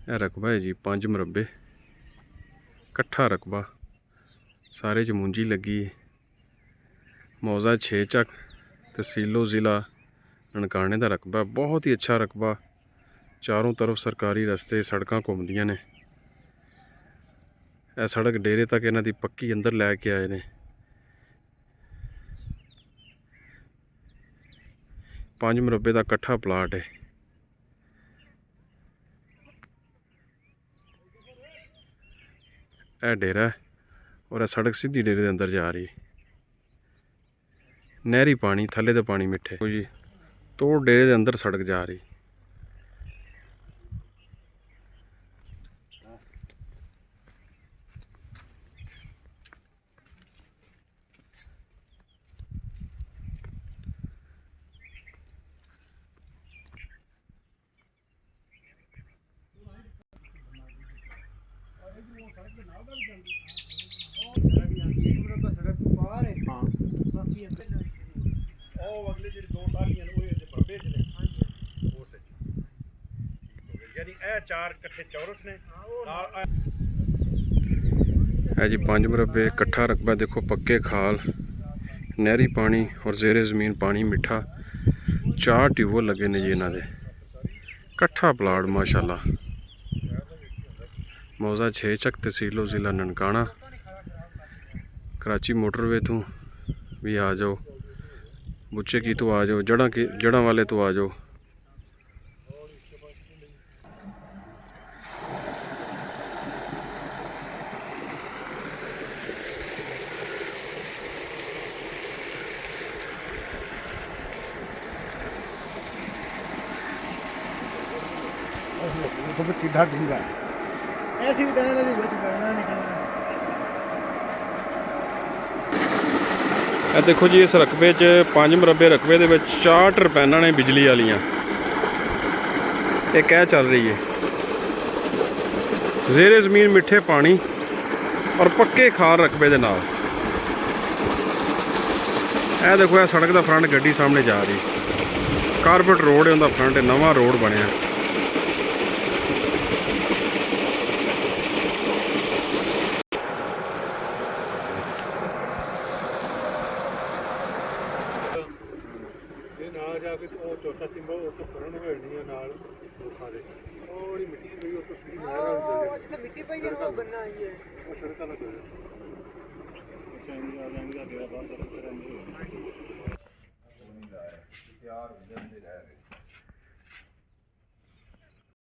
यह रकबा है जी 5 मरबे, कट्ठा रकबा, सारे च मुंजी लगी है। मौजा 6 चक, तहसीलो ज़िला ननकाने का रकबा। बहुत ही अच्छा रकबा, चारों तरफ सरकारी रस्ते सड़कां घूमदियां ने। यह सड़क डेरे तक इन्हां दी पक्की अंदर लैके आए ने। 5 मरबे का कट्ठा प्लाट है। यह डेरा है और यह सड़क सीधी डेरे के अंदर जा रही है। नहरी पानी, थले दे पानी मिठे जी, तो डेरे के अंदर सड़क जा रही। है जी 5 मरबे कट्ठा रकबा। देखो पक्के खाल, नहरी पानी और जेरे ज़मीन पानी मिठा। 4 ट्यूबवेल लगे ने जी इन्हां दे। कट्ठा प्लाट माशाल्लाह। मौजा 6 चक, तहसीलो ज़िला ननकाना। कराची मोटरवे तो भी आ जाओ, बुच्चे की तो आ जाओ, जड़ा वाले तो आ जाओ। देखो जी, इस रकबे 5 मरबे रकबे दे 4 टरपैनां ने बिजली वालियां। एक चल रही है। जेरे ज़मीन मिठे पानी और पक्के खाल रकबे दे नाल। यह देखो, यह सड़क का फ्रंट गड्डी सामने जा रही। कारपेट रोड है उनका फ्रंट, नवा रोड बनया।